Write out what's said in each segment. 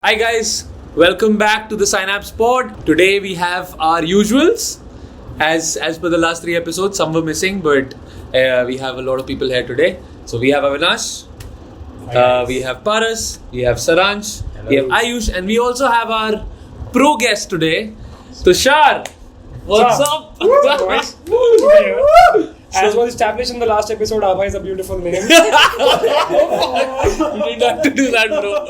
Hi guys, welcome back to the Synapse Pod. Today we have our usuals. As per the last 3 episodes, some were missing, but we have a lot of people here today. So we have Avinash, we have Paras, we have Saransh, we have Ayush, and we also have our pro guest today, Tushar. What's up? As was established in the last episode, 𝙂𝙪𝙙 is a beautiful name. You didn't have to do that, bro.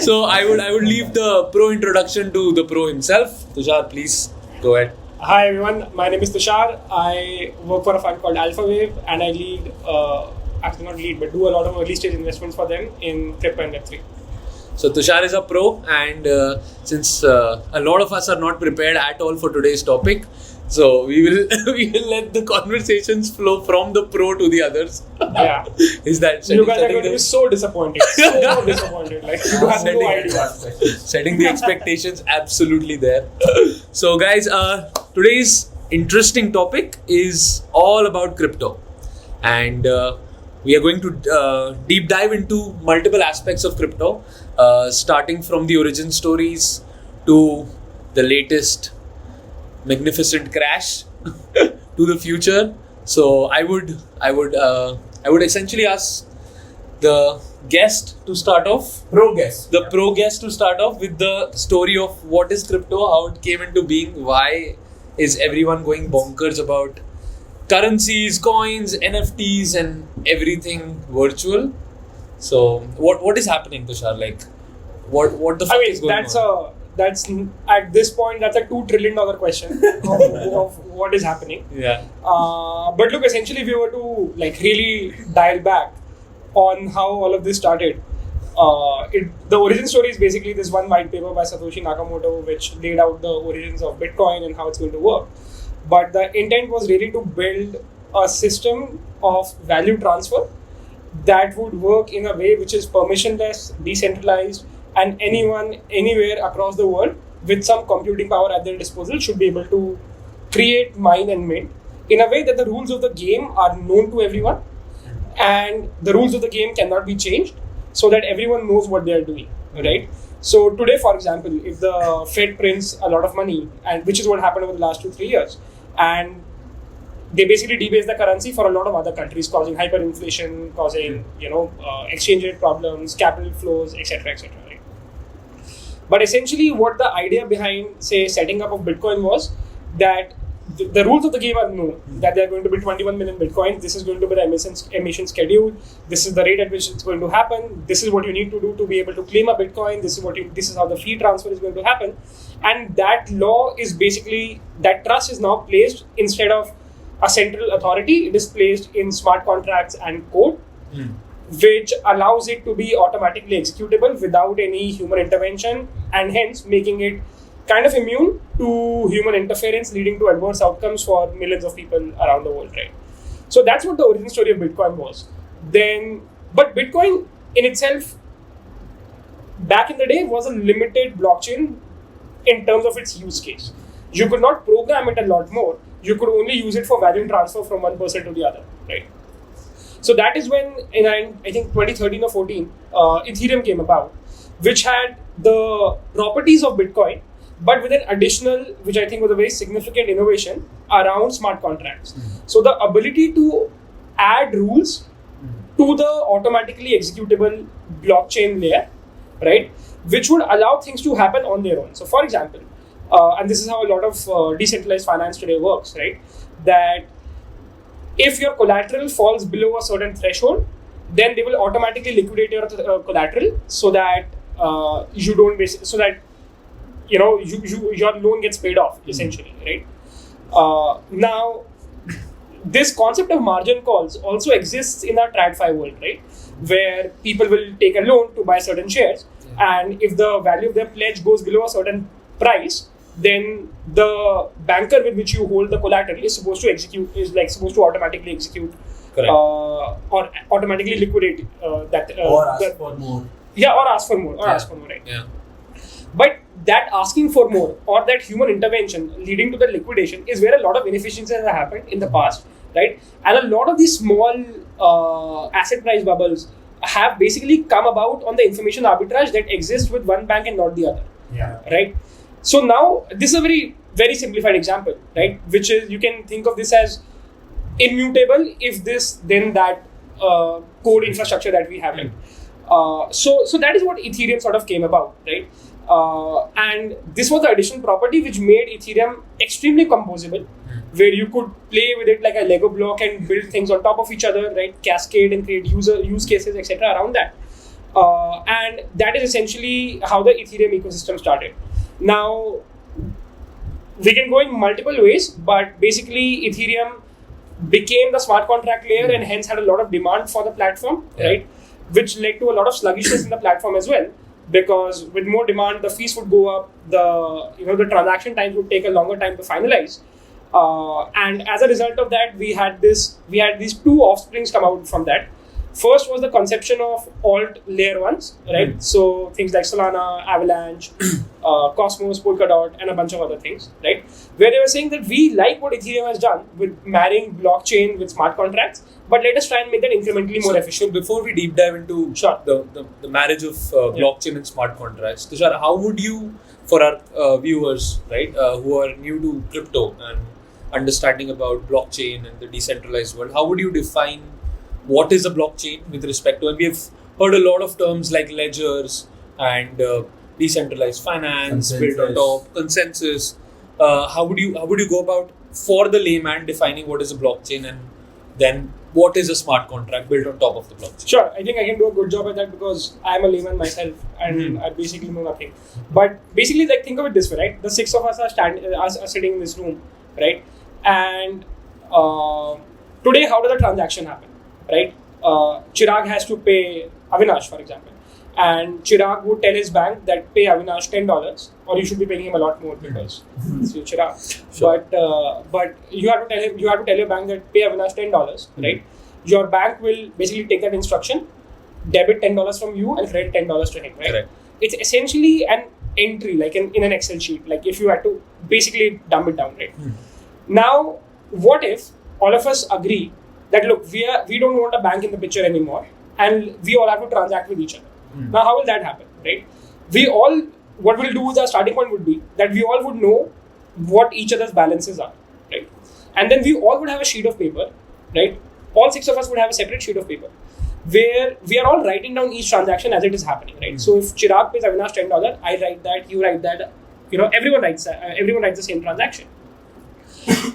So I would leave the pro introduction to the pro himself. Tushar, please go ahead. Hi everyone, my name is Tushar. I work for a fund called 𝙂𝙀 and I lead, do a lot of early stage investments for them in crypto and Web3. So Tushar is a pro, and since a lot of us are not prepared at all for today's topic, so we will let the conversations flow from the pro to the others. Yeah. Is that You guys are going to be so disappointed. So disappointed. Like you have no idea. Setting the expectations absolutely there. So guys, today's interesting topic is all about crypto, and we are going to deep dive into multiple aspects of crypto, starting from the origin stories to the latest magnificent crash to the future. So I would essentially ask the guest to start off. The pro guest to start off with the story of what is crypto, how it came into being, why is everyone going bonkers about currencies, coins, NFTs, and everything virtual. So what is happening, Tushar? Like what the fuck is going on? That's at this point that's a $2 trillion question of what is happening. Yeah. But look, essentially, if we were to really dial back on how all of this started, the origin story is basically this one white paper by Satoshi Nakamoto, which laid out the origins of Bitcoin and how it's going to work. But the intent was really to build a system of value transfer that would work in a way which is permissionless, decentralized, and anyone, anywhere across the world with some computing power at their disposal should be able to create, mine, and mint in a way that the rules of the game are known to everyone and the rules of the game cannot be changed so that everyone knows what they are doing, right? So today, for example, if the Fed prints a lot of money, and which is what happened over the last 2-3 years, and they basically debase the currency for a lot of other countries, causing hyperinflation, causing exchange rate problems, capital flows, etc., etc. Right? But essentially, what the idea behind, say, setting up of Bitcoin was that the rules of the game are known. That there are going to be 21 million Bitcoins. This is going to be the emission schedule. This is the rate at which it's going to happen. This is what you need to do to be able to claim a Bitcoin. This is how the fee transfer is going to happen. And that law is basically, that trust is now placed instead of a central authority. It is placed in smart contracts and code, which allows it to be automatically executable without any human intervention, and hence making it kind of immune to human interference, leading to adverse outcomes for millions of people around the world, right? So that's what the origin story of Bitcoin was. But Bitcoin in itself, back in the day, was a limited blockchain in terms of its use case. You could not program it a lot more. You could only use it for value transfer from one person to the other, right? So that is when, in I think 2013 or 14, Ethereum came about, which had the properties of Bitcoin, but with an additional, which I think was a very significant innovation around smart contracts. So the ability to add rules to the automatically executable blockchain layer, right, which would allow things to happen on their own. So for example, and this is how a lot of decentralized finance today works, right, that if your collateral falls below a certain threshold, then they will automatically liquidate your collateral so that you don't your loan gets paid off, essentially, right? Now, this concept of margin calls also exists in our TradFi world, right? Where people will take a loan to buy certain shares, and if the value of their pledge goes below a certain price, then the banker with which you hold the collateral is supposed to automatically execute or automatically liquidate that. Or ask for more. Yeah, or ask for more, right? Yeah. But that asking for more or that human intervention leading to the liquidation is where a lot of inefficiencies have happened in the past, right? And a lot of these small asset price bubbles have basically come about on the information arbitrage that exists with one bank and not the other. Right? So now, this is a very, very simplified example, right? Which is, you can think of this as immutable, if this, then that code infrastructure that we have. So that is what Ethereum sort of came about, right? And this was the additional property which made Ethereum extremely composable, where you could play with it like a Lego block and build things on top of each other, right? Cascade and create use cases, etc. around that. And that is essentially how the Ethereum ecosystem started. Now, we can go in multiple ways, but basically Ethereum became the smart contract layer and hence had a lot of demand for the platform, right? Which led to a lot of sluggishness in the platform as well, because with more demand, the fees would go up, the transaction times would take a longer time to finalize. And as a result of that, we had these two offsprings come out from that. First was the conception of alt layer ones, right? So things like Solana, Avalanche, Cosmos, Polkadot, and a bunch of other things, right? Where they were saying that we like what Ethereum has done with marrying blockchain with smart contracts, but let us try and make that incrementally more efficient. So before we deep dive into the marriage of blockchain and smart contracts, Tushar, how would you, for our viewers, right, who are new to crypto and understanding about blockchain and the decentralized world, how would you define what is a blockchain with respect to, and we have heard a lot of terms like ledgers and decentralized finance, built on top, consensus. How would you go about, for the layman, defining what is a blockchain and then what is a smart contract built on top of the blockchain? Sure, I think I can do a good job at that because I am a layman myself and I basically know nothing. But basically, like, think of it this way, right? The six of us are sitting in this room, right? And today, how does the transaction happen? Right? Chirag has to pay Avinash, for example. And Chirag would tell his bank that pay Avinash $10, or you should be paying him a lot more because it's your Chirag. Sure. But you have to tell your bank that pay Avinash $10, right? Your bank will basically take that instruction, debit $10 from you and credit $10 to him, right? Correct. It's essentially an entry, like in an Excel sheet, like if you had to basically dumb it down, right? Now, what if all of us agree that, look, we don't want a bank in the picture anymore and we all have to transact with each other. Now, how will that happen, right? What we'll do is our starting point would be that we all would know what each other's balances are, right? And then we all would have a sheet of paper, right? All six of us would have a separate sheet of paper where we are all writing down each transaction as it is happening, right? So if Chirag pays Avinash $10, I write that, you write that, everyone writes the same transaction.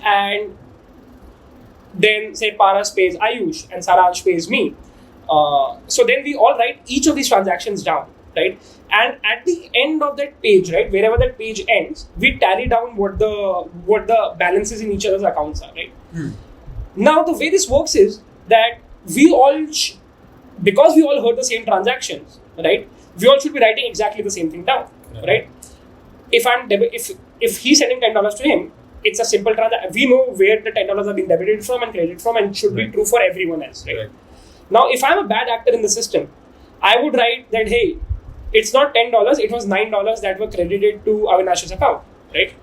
And then say Paras pays Ayush and Saransh pays me. So then we all write each of these transactions down, right? And at the end of that page, right, wherever that page ends, we tally down what the balances in each other's accounts are, right? Now the way this works is that we all, because we all heard the same transactions, right? We all should be writing exactly the same thing down, right? If he's sending $10 to him, it's a simple transaction. We know where the $10 are being debited from and credited from, and should be true for everyone else, right? Now, if I'm a bad actor in the system, I would write that, hey, it's not $10, it was $9 that were credited to Avinash's account, right?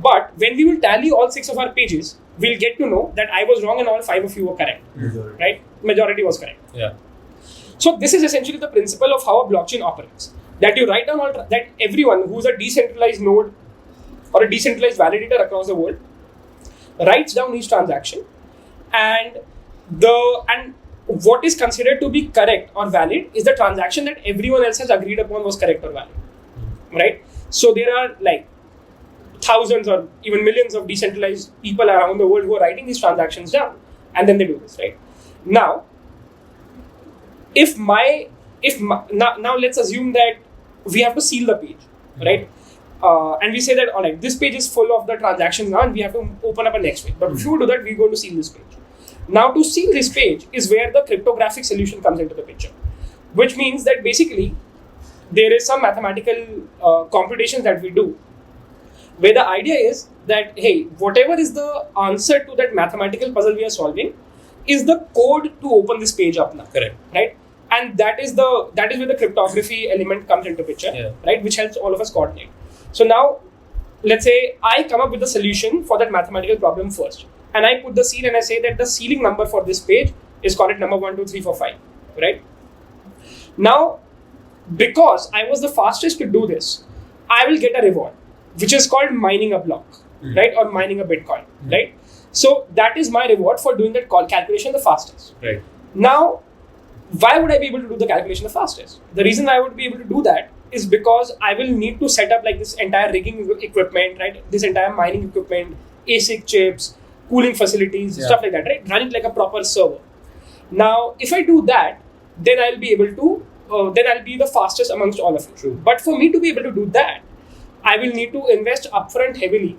But when we will tally all six of our pages, we'll get to know that I was wrong and all five of you were correct, right? Majority was correct. Yeah. So this is essentially the principle of how a blockchain operates. That you write down that everyone who's a decentralized node or a decentralized validator across the world writes down each transaction, and what is considered to be correct or valid is the transaction that everyone else has agreed upon was correct or valid, right? So there are like thousands or even millions of decentralized people around the world who are writing these transactions down, and then they do this, right? Now, now let's assume that we have to seal the page, right? And we say that, all right, this page is full of the transactions now and we have to open up a next page. But before we do that, we're going to seal this page. Now, to seal this page is where the cryptographic solution comes into the picture, which means that basically there is some mathematical computations that we do, where the idea is that, hey, whatever is the answer to that mathematical puzzle we are solving is the code to open this page up now. Correct. Right? And that is where the cryptography element comes into picture, right? Which helps all of us coordinate. So now, let's say I come up with the solution for that mathematical problem first. And I put the seal and I say that the sealing number for this page is, call it number 1, 2, 3, 4, 5, right? Now, because I was the fastest to do this, I will get a reward, which is called mining a block, right? Or mining a Bitcoin, right? So that is my reward for doing that calculation the fastest. Right. Now, why would I be able to do the calculation the fastest? The reason I would be able to do that is because I will need to set up like this entire rigging equipment, right? This entire mining equipment, ASIC chips, cooling facilities, stuff like that, right? Run it like a proper server. Now, if I do that, then I'll be able to, then I'll be the fastest amongst all of you. True. But for me to be able to do that, I will need to invest upfront heavily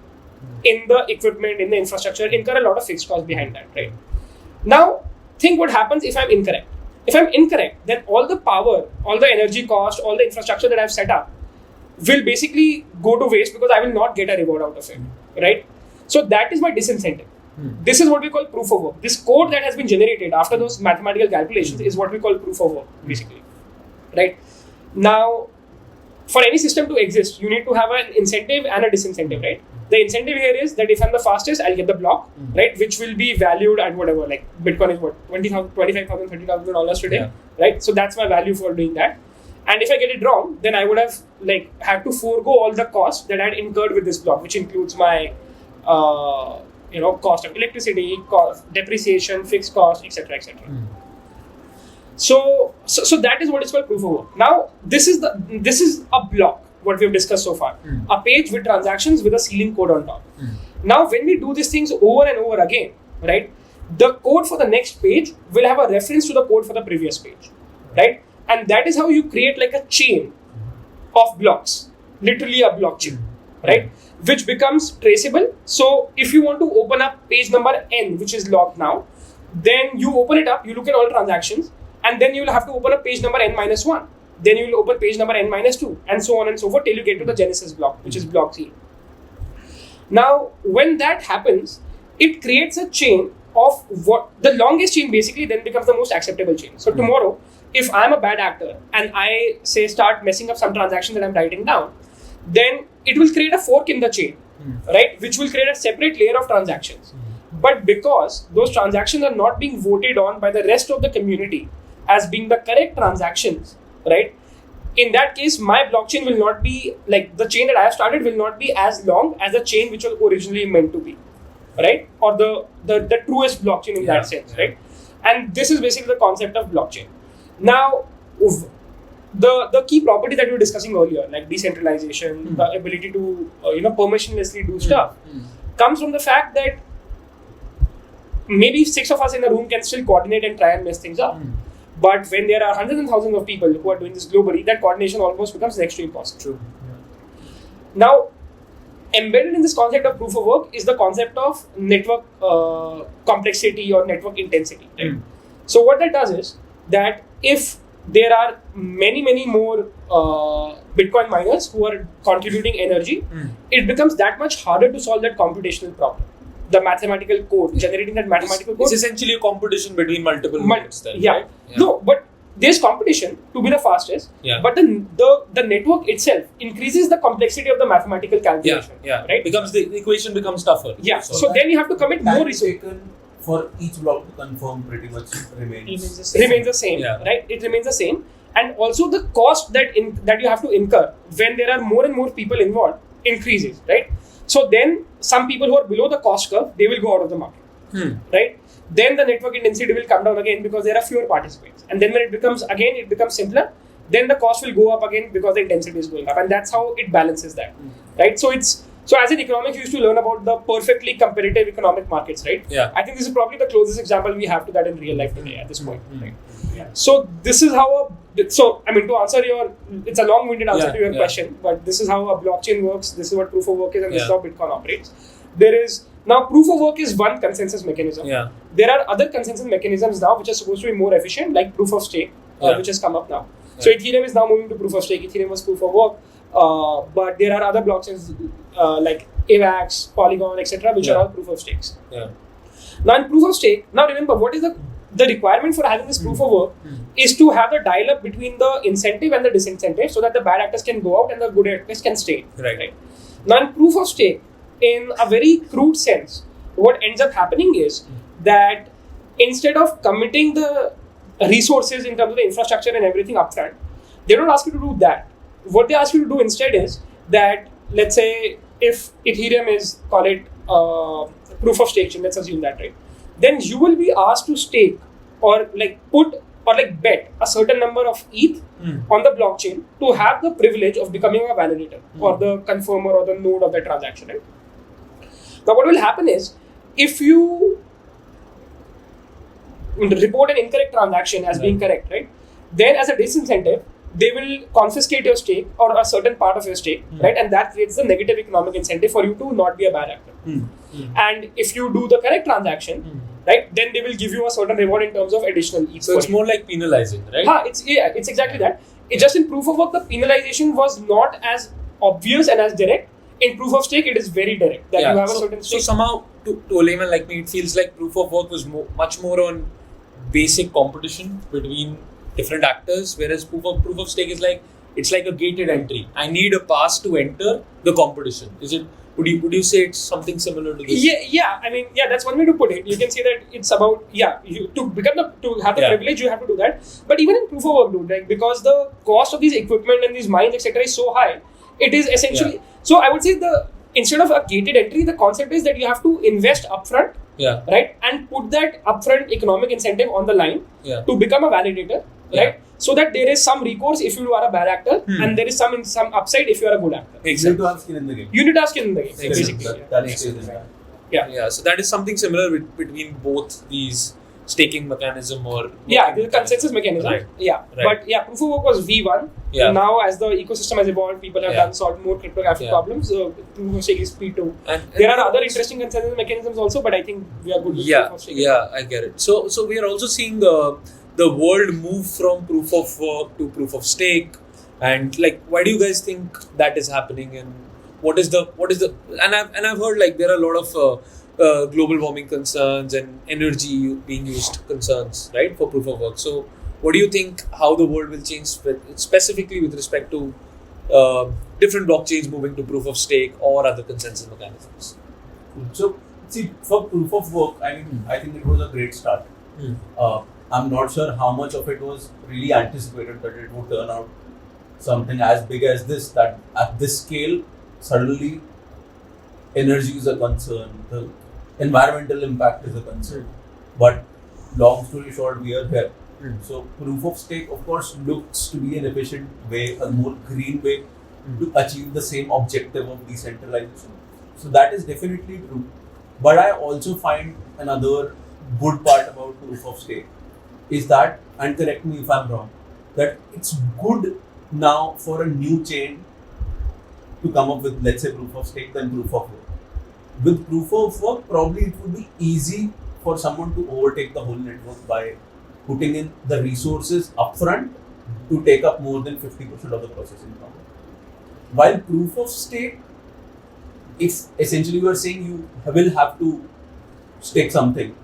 in the equipment, in the infrastructure, incur a lot of fixed costs behind that, right? Now, think what happens if I'm incorrect. If I'm incorrect, then all the power, all the energy cost, all the infrastructure that I've set up will basically go to waste because I will not get a reward out of it, right? So that is my disincentive. This is what we call proof of work. This code that has been generated after those mathematical calculations is what we call proof of work, basically, right? Now, for any system to exist, you need to have an incentive and a disincentive, right? The incentive here is that if I'm the fastest, I'll get the block, right? Which will be valued at whatever, like Bitcoin is what, $20,000, $25,000, $30,000 today, right? So that's my value for doing that. And if I get it wrong, then I would have had to forego all the costs that I had incurred with this block, which includes my, cost of electricity, cost, depreciation, fixed cost, etc., etc. So that is what is called proof of work. Now, this is a block. What we have discussed so far, a page with transactions with a ceiling code on top. Now, when we do these things over and over again, right, the code for the next page will have a reference to the code for the previous page, right? And that is how you create like a chain of blocks, literally a blockchain, right? Which becomes traceable. So if you want to open up page number n, which is logged now, then you open it up, you look at all transactions, and then you will have to open up page number n-1. Then you will open page number n-2, and so on and so forth till you get to the Genesis block, which is block 3. Now, when that happens, it creates a chain of what the longest chain basically then becomes the most acceptable chain. So tomorrow, if I'm a bad actor and I say start messing up some transaction that I'm writing down, then it will create a fork in the chain, right? Which will create a separate layer of transactions. But because those transactions are not being voted on by the rest of the community as being the correct transactions, right? In that case, my blockchain will not be like the chain that I have started will not be as long as the chain which was originally meant to be, right? Or the truest blockchain in that sense, right? And this is basically the concept of blockchain. Now, the key property that we were discussing earlier, like decentralization, the ability to permissionlessly do stuff, comes from the fact that maybe 6 of us in a room can still coordinate and try and mess things up. But when there are hundreds and thousands of people who are doing this globally, that coordination almost becomes next to impossible. True. Now, embedded in this concept of proof of work is the concept of network complexity or network intensity. Right? So what that does is that if there are many more Bitcoin miners who are contributing energy, it becomes that much harder to solve that computational problem. The mathematical code, generating that mathematical code. It's essentially a competition between multiple nodes then, right? No, but there's competition to be the fastest. But the network itself increases the complexity of the mathematical calculation. Right? The equation becomes tougher. So then you have to commit more resources. For each block to confirm pretty much remains the same. Right? It remains the same. And also the cost that you have to incur when there are more and more people involved increases, right? So then some people who are below the cost curve, they will go out of the market, right? Then the network intensity will come down again because there are fewer participants. And then when it becomes simpler, then the cost will go up again because the intensity is going up. And that's how it balances that, right? So as in economics, you used to learn about the perfectly competitive economic markets, right? I think this is probably the closest example we have to that in real life today at this point, right? So this is how to answer it's a long-winded answer to your question, but this is how a blockchain works. This is what proof of work is, and this is how Bitcoin operates. Now proof of work is one consensus mechanism. There are other consensus mechanisms now which are supposed to be more efficient, like proof of stake, which has come up now. So Ethereum is now moving to proof of stake. Ethereum was proof of work, but there are other blockchains like AVAX, Polygon, etc., which are all proof of stakes. Now in proof of stake, now remember what is the requirement for having this proof of work is to have the dial-up between the incentive and the disincentive so that the bad actors can go out and the good actors can stay. Right? Now in proof of stake, in a very crude sense, what ends up happening is that instead of committing the resources in terms of the infrastructure and everything upfront. They don't ask you to do that. What they ask you to do instead is that, let's say, if Ethereum is, call it proof of stake chain, let's assume that, right? Then you will be asked to stake or like put or like bet a certain number of ETH on the blockchain to have the privilege of becoming a validator or the confirmer or the node of the transaction, right? Now, what will happen is, if you report an incorrect transaction as being correct, right? Then as a disincentive, they will confiscate your stake or a certain part of your stake, right? And that creates the negative economic incentive for you to not be a bad actor. And if you do the correct transaction, right, then they will give you a certain reward in terms of additional ETH. So it's more like penalizing, right? It's exactly that. It just in proof of work, the penalization was not as obvious and as direct. In proof of stake, it is very direct that you have a certain stake. So somehow, to a layman like me, it feels like proof of work was much more on basic competition between different actors, whereas proof of stake is like, it's like a gated entry. I need a pass to enter the competition. Is it? Would you say it's something similar to this? Yeah. I mean, that's one way to put it. You can say that it's about to have the privilege, you have to do that. But even in proof of work, dude, like, because the cost of these equipment and these mines, etc., is so high, it is essentially. So I would say instead of a gated entry, the concept is that you have to invest upfront, right, and put that upfront economic incentive on the line to become a validator, right? So that there is some recourse if you are a bad actor, and there is some upside if you are a good actor. You need to have skin in the game. You need to have skin in the game, basically. That So that is something similar between both these staking mechanism or the consensus mechanism. Right. But proof of work was V1. Now, as the ecosystem has evolved, people have solved more cryptographic problems. Proof of stake is P2. And there are other interesting consensus mechanisms also, but I think we are good with proof of stake. I get it. So we are also seeing the world move from proof of work to proof of stake, and like, why do you guys think that is happening? And what is the and I've heard like there are a lot of global warming concerns and energy being used concerns, right, for proof of work. So what do you think how the world will change specifically with respect to different blockchains moving to proof of stake or other consensus mechanisms? So see, for proof of work, I think it was a great start. I'm not sure how much of it was really anticipated that it would turn out something as big as this, that at this scale, suddenly energy is a concern, the environmental impact is a concern. But long story short, we are here. So proof of stake, of course, looks to be an efficient way, a more green way to achieve the same objective of decentralization. So that is definitely true. But I also find another good part about proof of stake is that, and correct me if I'm wrong, that it's good now for a new chain to come up with, let's say, proof of stake than proof of work. With proof of work, probably it would be easy for someone to overtake the whole network by putting in the resources upfront to take up more than 50% of the processing power. While proof of stake, if essentially you are saying you will have to stake something,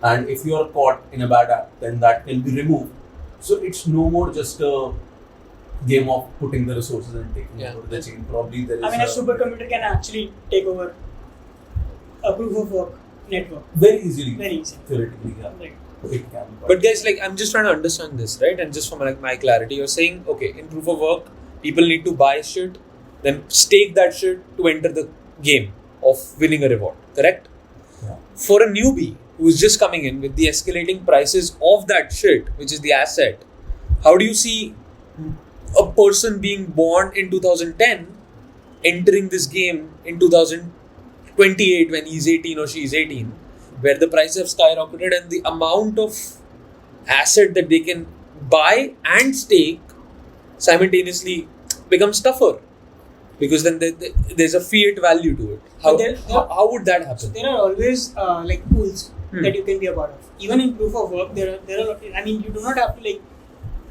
and if you are caught in a bad act, then that can be removed. So it's no more just a game of putting the resources and taking over the chain. Probably there is a supercomputer can actually take over a proof of work network very easily. Theoretically, Right. It can. But guys, like, I'm just trying to understand this, right? And just for my clarity, you're saying, okay, in proof of work, people need to buy shit, then stake that shit to enter the game of winning a reward, correct? Yeah. For a newbie who's just coming in with the escalating prices of that shit, which is the asset, how do you see a person being born in 2010 entering this game in 2028 when he's 18 or she's 18, where the prices have skyrocketed and the amount of asset that they can buy and stake simultaneously becomes tougher, because then there's a fiat value to it. How would that happen? There are always like pools that you can be a part of. Even in proof of work, there are. I mean, you do not have to like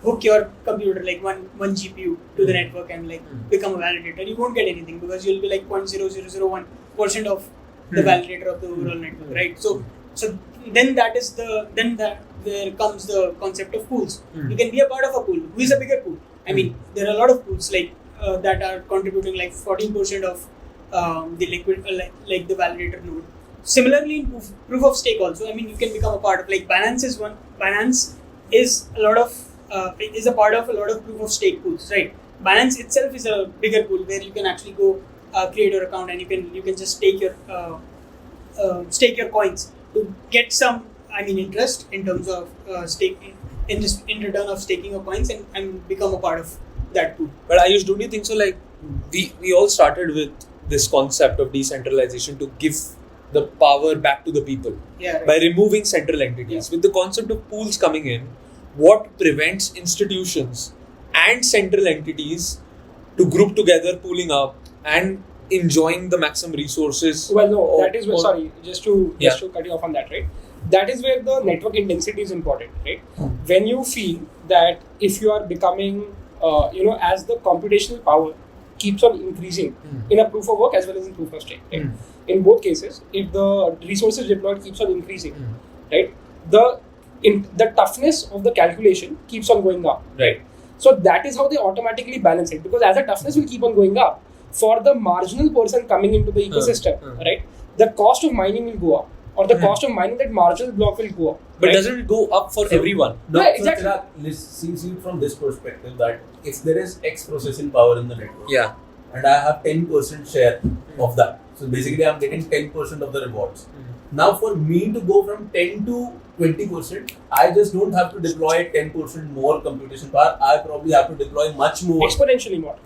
hook your computer like one GPU to the network and like become a validator. You won't get anything because you'll be like 0.0001% of the validator of the overall network, right? So then there comes the concept of pools. You can be a part of a pool. Who is a bigger pool? I mean, there are a lot of pools like that are contributing like 14% of the liquid, like the validator node. Similarly, in proof of stake also, I mean, you can become a part of like Binance is one. Binance is a part of a lot of proof of stake pools, right? Binance itself is a bigger pool where you can actually go create your account and you can just stake your coins to get some interest in terms of staking in return of staking your coins and become a part of that pool. But Ayush, don't you think so? Like we all started with this concept of decentralization to give the power back to the people by removing central entities. With the concept of pools coming in, what prevents institutions and central entities to group together, pooling up and enjoying the maximum resources? Well, no, that is where, sorry, just to cut you off on that, right? That is where the network intensity is important, right? When you feel that if you are becoming, as the computational power keeps on increasing in a proof of work as well as in proof of stake, right? In both cases, if the resources deployed keeps on increasing, right, the toughness of the calculation keeps on going up, right? So that is how they automatically balance it, because as the toughness will keep on going up, for the marginal person coming into the ecosystem, right, the cost of mining will go up, or the cost of mining that marginal block will go up. But doesn't it go up for everyone? No, yeah, exactly. So let's see from this perspective that if there is X processing power in the network, and I have 10% share of that, so basically I'm getting 10% of the rewards. Now for me to go from 10 to 20%, I just don't have to deploy 10% more computation power. I probably have to deploy much more. Exponentially more.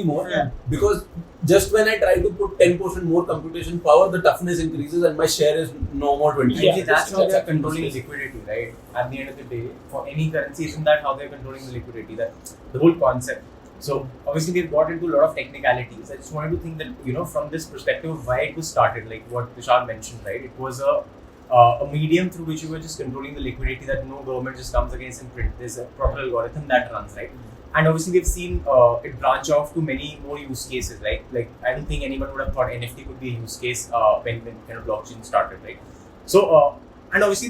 More. Because just when I try to put 10% more computation power, the toughness increases and my share is no more 20%. Yeah, that's how they are controlling liquidity, right? At the end of the day, for any currency, isn't that how they are controlling the liquidity? That's the whole concept. So obviously they've got into a lot of technicalities. I just wanted to think that, from this perspective of why it was started, like what Vishal mentioned, right? It was a medium through which you were just controlling the liquidity that no government just comes against and print. There's a proper algorithm that runs, right? And obviously we've seen it branch off to many more use cases, right? Like I don't think anyone would have thought NFT could be a use case when kind of blockchain started, right? So and obviously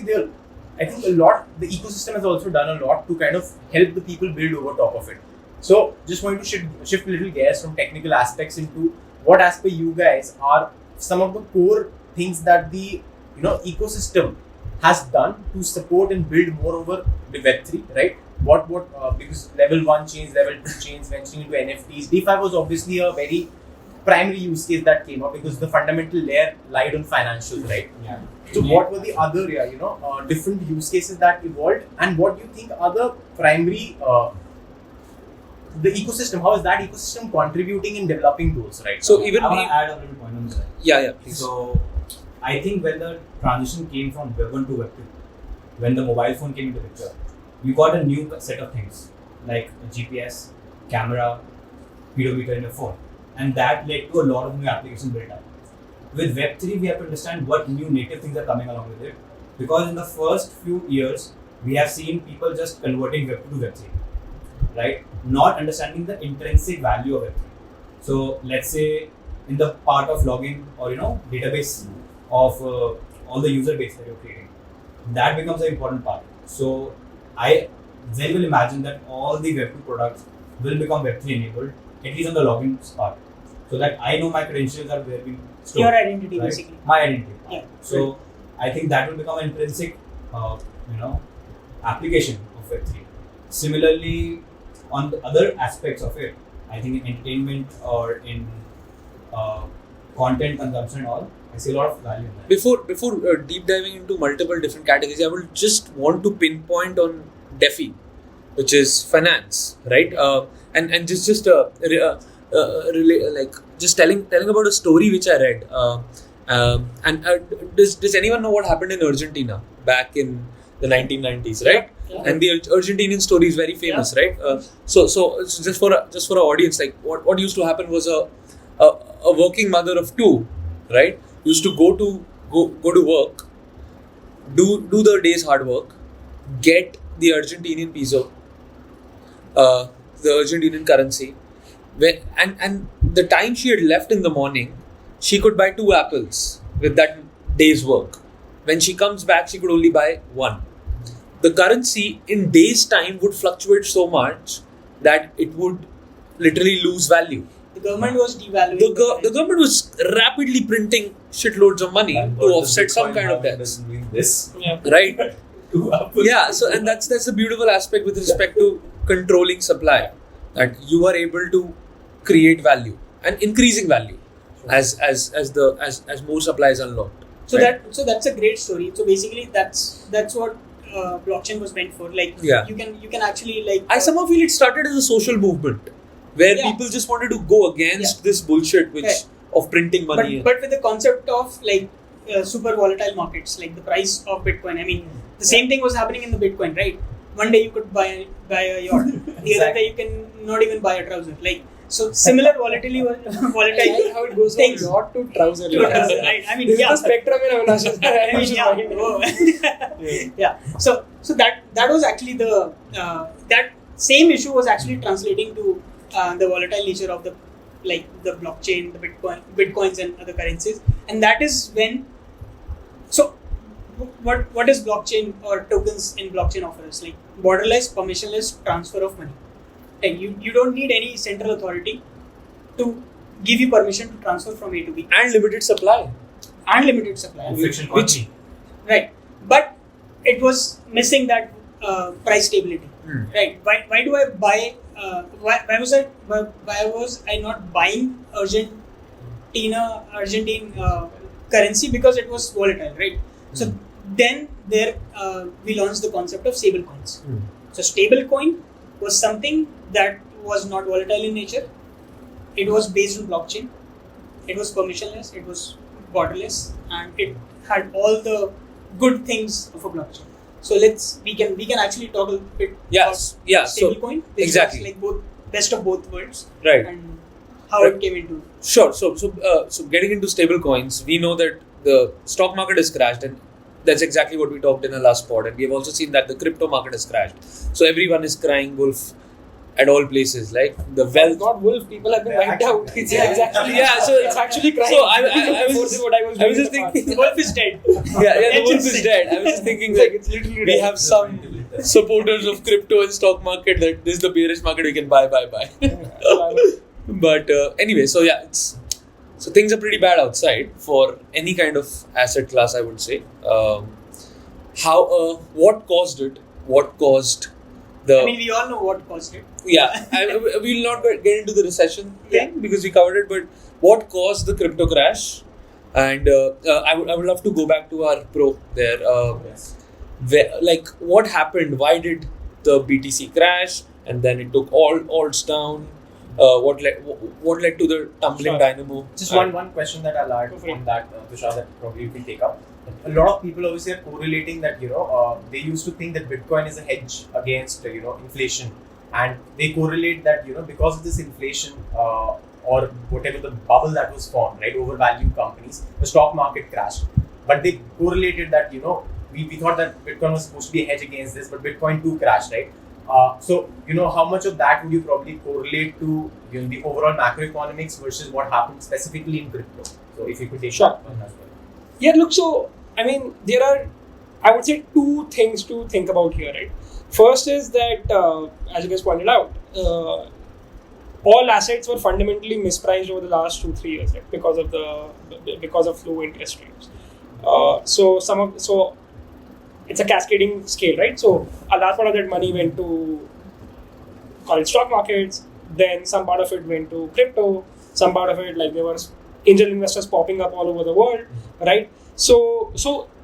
I think the ecosystem has also done a lot to kind of help the people build over top of it. So just wanted to shift a little gears from technical aspects into what, as per you guys, are some of the core things that the ecosystem has done to support and build more over the Web3, right? Because level 1 chains, level 2 chains, venturing into NFTs. DeFi was obviously a very primary use case that came up because the fundamental layer lied on financials, right? Yeah. So what were the other, different use cases that evolved, and what do you think are the primary, the ecosystem? How is that ecosystem contributing in developing those, right? So I want to add a little point on that. Yeah, please. So I think when the transition came from Web 1 to Web 2, when the mobile phone came into the picture, you got a new set of things like GPS, camera, speedometer in your phone, and that led to a lot of new applications built up. With Web3, we have to understand what new native things are coming along with it, because in the first few years, we have seen people just converting Web2 to Web3, right? Not understanding the intrinsic value of Web3. So let's say in the part of login or database of all the user base that you're creating, that becomes an important part. So I very well imagine that all the Web2 products will become Web3 enabled, at least on the login part, so that I know my credentials are where being stored. Your identity, right? basically. My identity. Yeah. So I think that will become an intrinsic, application of Web3. Similarly, on the other aspects of it, I think in entertainment or in content consumption and all, I see a lot of value in that. Before deep diving into multiple different categories, I will just want to pinpoint on DeFi, which is finance, right? And just telling about a story which I read. Does anyone know what happened in Argentina back in the 1990s, right? Yeah. And the Argentinian story is very famous, right? So just for our audience, like what used to happen was a working mother of two, right, used to go to work, do the day's hard work, get the Argentinian peso, the Argentinian currency, and the time she had left in the morning, she could buy 2 apples with that day's work. When she comes back, she could only buy 1. The currency in days' time would fluctuate so much that it would literally lose value. The government was devaluing. The government was rapidly printing shitloads of money to offset some kind of debts. Doing this. Right? to Apple. Yeah, so and that's the beautiful aspect with respect to controlling supply, that you are able to create value and increasing value as more supply is unlocked. So right? that's a great story. So basically, that's what blockchain was meant for. Like Yeah. you can actually like. I somehow feel it started as a social movement where Yeah. people just wanted to go against this bullshit of printing money. But with the concept of like super volatile markets, like the price of Bitcoin. I mean, the same thing was happening in the Bitcoin, right? One day you could buy a yacht, the other day you can not even buy a trouser. Like so, similar volatility, volatile how it goes things. from yacht to trouser. Right? I mean, This yeah. is the spectrum in Avinash's I mean, yeah. Yeah. So that was actually the that same issue was actually translating to the volatile nature of the blockchain, the bitcoins and other currencies, and that is when. So, what is blockchain or tokens in blockchain offers? Like borderless, permissionless transfer of money. Like you don't need any central authority to give you permission to transfer from A to B. And limited supply. Unlimited supply. Which Right, but it was missing that price stability. Right? Why do I buy? Why was I not buying Argentine currency? Because it was volatile, right? So then we launched the concept of stable coins. So stable coin was something that was not volatile in nature. It was based on blockchain. It was permissionless. It was borderless, and it had all the good things of a blockchain. So we can actually talk a bit about stablecoin. Exactly. Like best of both worlds. Right. And how it came into. Sure. So getting into stable coins, we know that the stock market has crashed, and that's exactly what we talked in our last pod. And we have also seen that the crypto market has crashed. So everyone is crying wolf at all places. Like the wealth. Not wolf. People have been wiped out. It's exactly. Yeah. So it's actually crying. So I was just thinking. The wolf is dead. Yeah, the wolf is dead. I was just thinking that It's literally we have some supporters of crypto and stock market that this is the bearish market, we can buy. But anyway, so yeah, so things are pretty bad outside for any kind of asset class, I would say. What caused it? What caused the? I mean, we all know what caused it. Yeah, we will not get into the recession thing because we covered it. But what caused the crypto crash? And I would love to go back to our pro there. Like what happened? Why did the BTC crash? And then it took all alts down. What led to the tumbling dynamo? Just one question that I'll add on that, Tushar, that probably you can take up. A lot of people obviously are correlating that, they used to think that Bitcoin is a hedge against, inflation. And they correlate that, because of this inflation or whatever the bubble that was formed, right, overvalued companies, the stock market crashed. But they correlated that, we thought that Bitcoin was supposed to be a hedge against this, but Bitcoin too crashed, right? So, how much of that would you probably correlate to the overall macroeconomics versus what happened specifically in crypto? So, if you could take that one as well. Yeah, look, so, I mean, there are, I would say, two things to think about here, right? First is that, as you guys pointed out, all assets were fundamentally mispriced over the last 2-3 years, right? Because of low interest rates. So it's a cascading scale, right? So a large part of that money went to stock markets, then some part of it went to crypto, some part of it, like there were angel investors popping up all over the world, right? So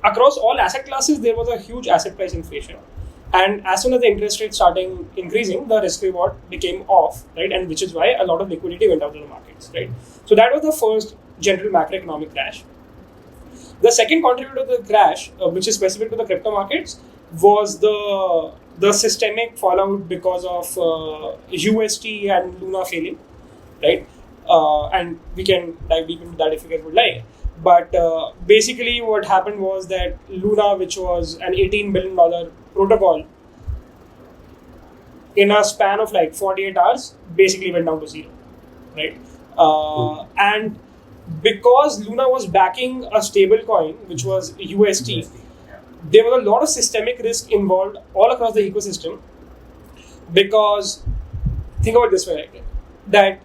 across all asset classes, there was a huge asset price inflation. And as soon as the interest rates started increasing, the risk reward became off, right? And which is why a lot of liquidity went out of the markets, right? So that was the first general macroeconomic crash. The second contributor to the crash, which is specific to the crypto markets, was the systemic fallout because of UST and Luna failing, right? And we can dive deep into that if you guys would like. But basically what happened was that Luna, which was an $18 billion protocol, in a span of like 48 hours, basically went down to zero, right? And because Luna was backing a stable coin, which was UST, there was a lot of systemic risk involved all across the ecosystem. Because, think about it this way, that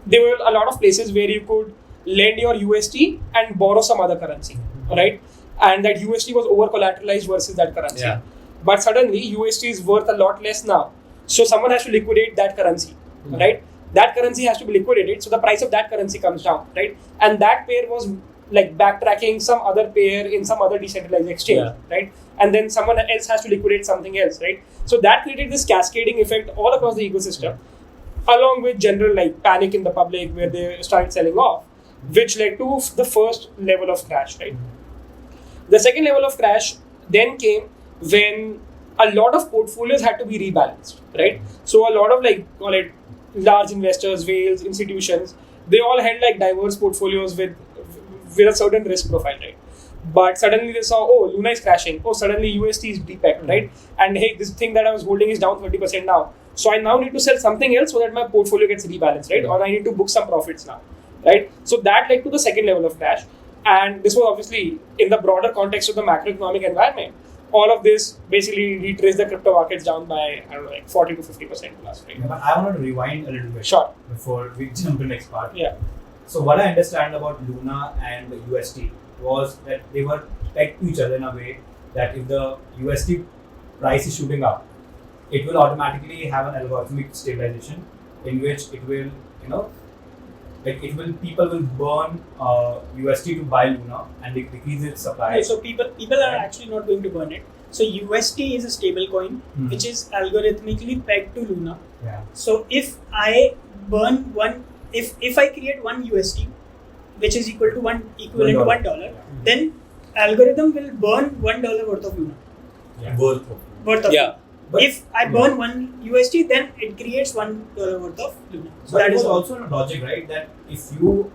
there were a lot of places where you could lend your UST and borrow some other currency, right? and that USD was over collateralized versus that currency. Yeah. But suddenly USD is worth a lot less now, so someone has to liquidate that currency, right? That currency has to be liquidated, so the price of that currency comes down, right? And that pair was like backtracking some other pair in some other decentralized exchange, right? And then someone else has to liquidate something else, right? So that created this cascading effect all across the ecosystem, along with general like panic in the public where they started selling off, which led to the first level of crash, right? The second level of crash then came when a lot of portfolios had to be rebalanced, right? So a lot of like, call it large investors, whales, institutions, they all had like diverse portfolios with a certain risk profile, right? But suddenly they saw, oh, Luna is crashing. Oh, suddenly USD is depegged, right? And hey, this thing that I was holding is down 30% now. So I now need to sell something else so that my portfolio gets rebalanced, right? Or I need to book some profits now, right? So that led to the second level of crash. And this was obviously in the broader context of the macroeconomic environment. All of this basically retraced the crypto markets down by, I don't know, like 40 to 50% plus, right? Yeah, but I want to rewind a little bit before we jump to the next part. Yeah. So what I understand about Luna and the USD was that they were pegged to each other in a way that if the USD price is shooting up, it will automatically have an algorithmic stabilization in which it will, people will burn USD to buy Luna and decrease its supply. Okay, so people are actually not going to burn it. So USD is a stable coin which is algorithmically pegged to Luna. Yeah. So if I burn if I create one USD, which is equivalent to $1, then algorithm will burn $1 worth of Luna. Yeah. Worth of Yeah. But if I burn one USD, then it creates $1 worth of Luna. So but that it is was also a logic, right? That if you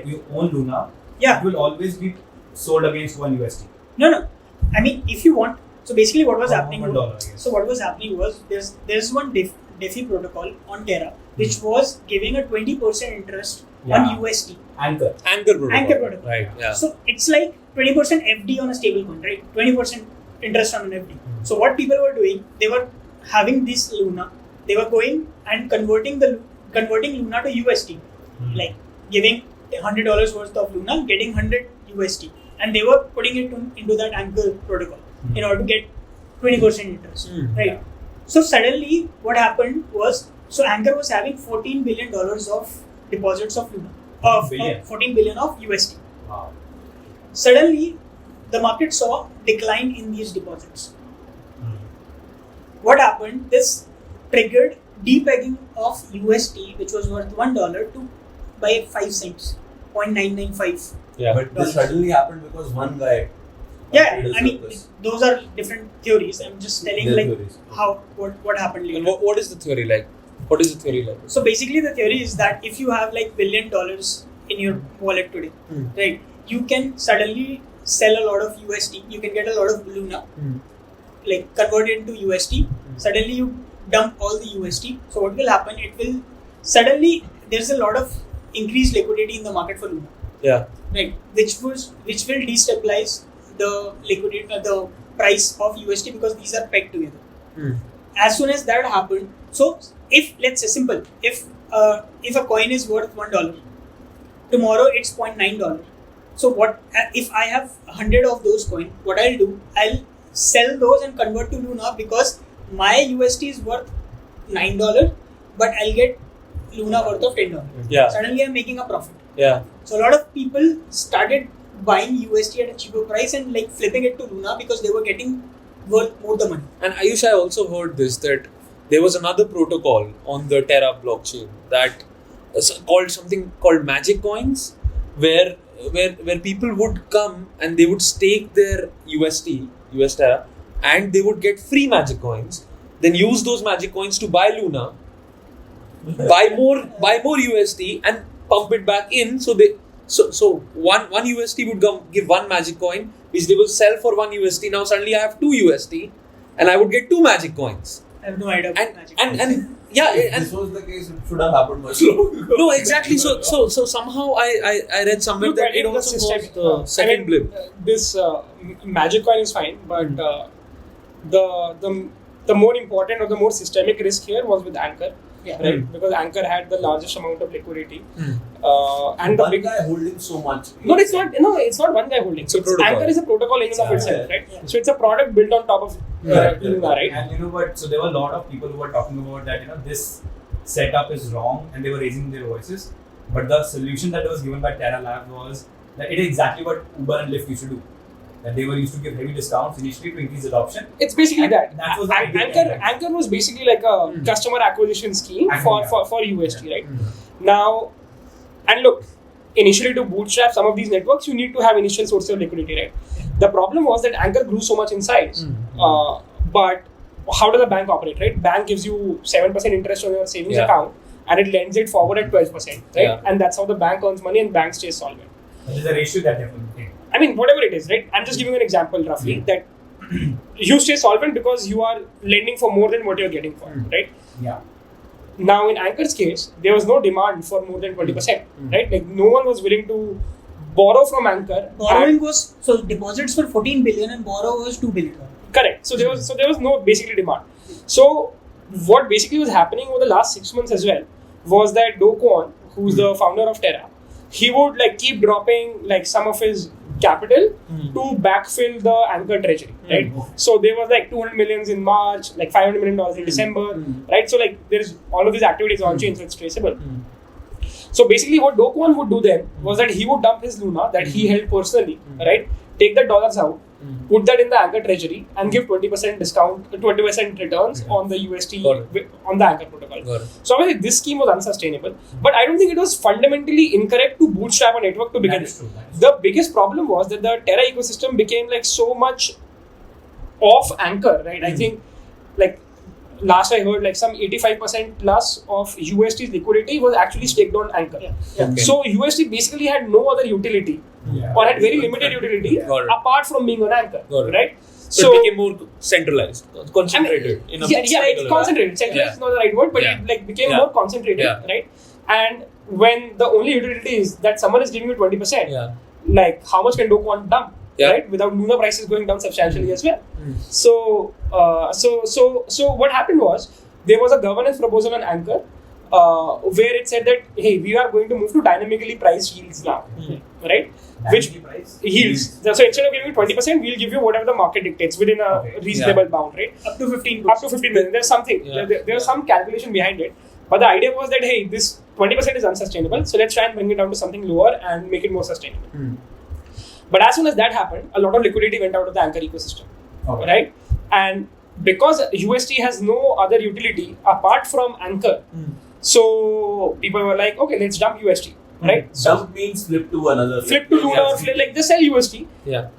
you own Luna, it will always be sold against one USD. No. I mean, if you want. So basically, what was happening? $1, I guess. So what was happening was there's one DeFi protocol on Terra which was giving a 20% interest on USD. Anchor protocol. Right. Yeah. So it's like 20% FD on a stable coin, right? 20% interest on an FD. So what people were doing, they were having this Luna, they were going and converting Luna to USD, like giving $100 worth of Luna, getting 100 USD, and they were putting it into that Anchor protocol in order to get 20% interest, right? Yeah. So suddenly, what happened was, so Anchor was having $14 billion of deposits of Luna, 14 billion of USD. Wow. Suddenly, the market saw decline in these deposits. What happened? This triggered depegging of USD, which was worth $1 to by 5 cents, 0.995. Yeah. But this suddenly happened because one guy. Yeah, did a I mean, surplus. those are different theories. I'm just telling Their like theories. what happened later. And what is the theory like? What is the theory like? So basically, the theory is that if you have like $1 billion in your wallet today, right, you can suddenly sell a lot of USD. You can get a lot of Luna, like convert it into USD. Suddenly, you dump all the USD. So what will happen? It will suddenly there's a lot of increased liquidity in the market for Luna. Yeah. Right, which will destabilize the liquidity, the price of USD because these are pegged together. As soon as that happened, so if let's say simple, if a coin is worth $1, tomorrow it's $0.9. So what if I have 100 of those coins? What I'll do, I'll sell those and convert to Luna because my USD is worth $9, but I'll get Luna worth of $10. Yeah. Suddenly I'm making a profit. Yeah. So a lot of people started buying USD at a cheaper price and like flipping it to Luna because they were getting worth more the money. And Ayush, I also heard this, that there was another protocol on the Terra blockchain that is called magic coins, where people would come and they would stake their US Terra, and they would get free magic coins, then use those magic coins to buy Luna, buy more USD and pump it back in. So one USD would give one magic coin, which they will sell for one USD. Now suddenly I have 2 USD, and I would get 2 magic coins. I have no idea about magic. And yeah, If and this was the case, it should have happened much longer. no, exactly. So somehow I read somewhere Look, that I think it also the caused system- the second blip. This magic coin is fine, but the more important or the more systemic risk here was with Anchor, right? Because Anchor had the largest amount of liquidity, and one guy holding so much. No, it's not. No, it's not one guy holding. Anchor is a protocol in and of itself, right? So it's a product built on top of Luna, right? And you know what? So there were a lot of people who were talking about that. This setup is wrong, and they were raising their voices. But the solution that was given by Terra Labs was that it is exactly what Uber and Lyft used to do. That they were used to give heavy discounts initially to increase adoption. It's basically that. That was Anchor was basically like a customer acquisition scheme for UST, right? Now, and look, initially to bootstrap some of these networks, you need to have initial sources of liquidity, right? The problem was that Anchor grew so much in size, but how does a bank operate, right? Bank gives you 7% interest on your savings account, and it lends it forward at 12%, right? And that's how the bank earns money, and bank stays solvent. That is a ratio that definitely. I mean, whatever it is, right? I'm just giving an example roughly that you stay solvent because you are lending for more than what you're getting for, right? Yeah. Now, in Anchor's case, there was no demand for more than 20%, right? Like, no one was willing to borrow from Anchor. Borrowing was, so deposits were 14 billion and borrow was 2 billion. Correct. So there was no basically demand. So what basically was happening over the last 6 months as well was that 𝙁𝙗𝙗, who's the founder of Terra, he would like keep dropping like some of his capital to backfill the Anchor treasury, right? So there was like 200 millions in March, like $500 million in December, right? So like there's all of these activities on chain, so it's traceable. So basically what 𝙁𝙗𝙗 would do then was that he would dump his Luna that he held personally, right? Take the dollars out, put that in the Anchor treasury and give 20% discount, 20% returns on the UST on the Anchor protocol. So obviously this scheme was unsustainable, but I don't think it was fundamentally incorrect to bootstrap a network to begin with. The biggest problem was that the Terra ecosystem became like so much off Anchor, right? I think like last I heard like some 85% plus of UST's liquidity was actually staked on Anchor. So UST basically had no other utility or had very limited utility apart from being on Anchor, right? So it became more centralized, concentrated. Concentrated. Centralized is not the right word, but it like became more concentrated, right? And when the only utility is that someone is giving you 20%, like how much can 𝙁𝙗𝙗 dump? Right, without Luna prices going down substantially as well. So what happened was there was a governance proposal on Anchor where it said that hey, we are going to move to dynamically priced yields now, right? Which yields. So instead of giving you 20%, we'll give you whatever the market dictates within a reasonable bound, right? Up to 15 million. There's something. There's some calculation behind it. But the idea was that hey, this 20% is unsustainable, so let's try and bring it down to something lower and make it more sustainable. But as soon as that happened, a lot of liquidity went out of the Anchor ecosystem, right? And because UST has no other utility apart from Anchor, so people were like, okay, let's dump UST, right? Dump means flip to another. Flip to Luna or flip, like just sell UST.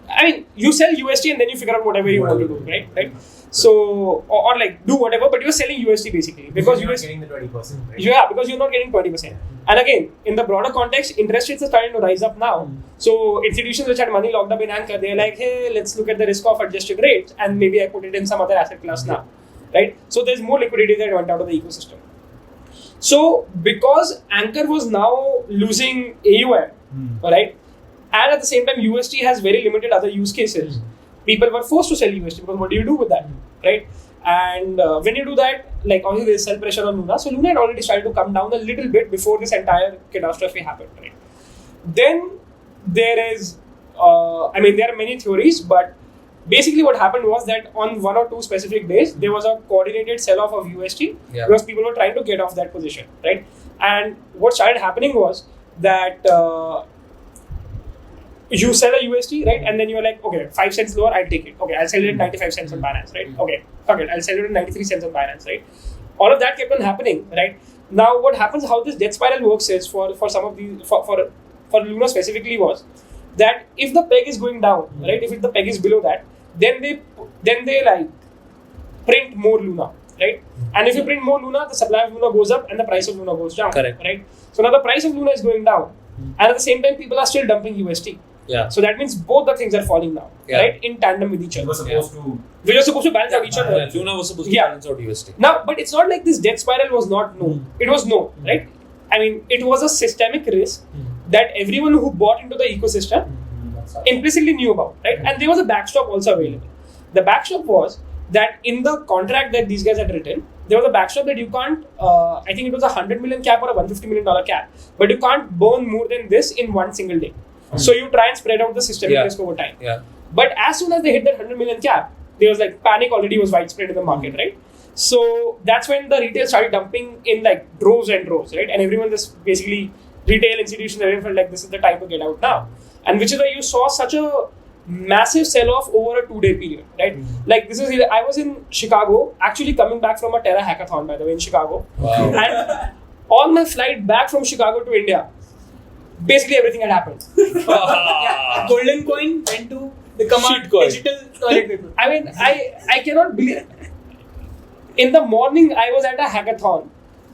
I mean, you sell UST and then you figure out whatever you want to do, right? So, or like do whatever, but you're selling UST basically because you're not getting the 20%, right? Yeah, because you're not getting 20%. And again, in the broader context, interest rates are starting to rise up now. So institutions which had money locked up in Anchor, they're like, hey, let's look at the risk of adjusted rates and maybe I put it in some other asset class now, right? So there's more liquidity that went out of the ecosystem. So because Anchor was now losing AUM, right? And at the same time, UST has very limited other use cases. People were forced to sell UST because what do you do with that, right? And when you do that, like obviously there's sell pressure on Luna. So Luna had already started to come down a little bit before this entire catastrophe happened, right? Then there is, there are many theories, but basically what happened was that on 1 or 2 specific days, there was a coordinated sell-off of UST because people were trying to get off that position, right? And what started happening was that you sell a UST, right? And then you're like, okay, 5 cents lower, I'll take it. Okay, I'll sell it at 95 cents on Binance, right? Okay, fuck it, I'll sell it at 93 cents on Binance, right? All of that kept on happening, right? Now, what happens, how this death spiral works is for some of these, for Luna specifically was that if the peg is going down, right? If the peg is below that, then they like print more Luna, right? And if you print more Luna, the supply of Luna goes up and the price of Luna goes down, right? So now the price of Luna is going down, and at the same time, people are still dumping UST. So that means both the things are falling now, right? In tandem with each other. We were supposed to balance out each other. Luna was supposed to balance out UST. Now, but it's not like this death spiral was not known. It was known, right? I mean, it was a systemic risk that everyone who bought into the ecosystem implicitly knew about, right? And there was a backstop also available. The backstop was that in the contract that these guys had written, there was a backstop that you can't, I think it was a $100 million cap or a $150 million cap, but you can't burn more than this in one single day. So you try and spread out the systemic risk over time. But as soon as they hit that 100 million cap, there was like panic already was widespread in the market, right? So that's when the retail started dumping in like droves and droves, right? And everyone just basically, retail institutions, everyone felt like this is the time to get out now. And which is why you saw such a massive sell-off over a 2-day period, right? Like this is, I was in Chicago, actually coming back from a Terra hackathon, by the way, in Chicago. Wow. And on my flight back from Chicago to India, basically everything had happened. Yeah, golden coin went to become a Shitcoin. digital toilet paper. I mean, I cannot believe. In the morning, I was at a hackathon,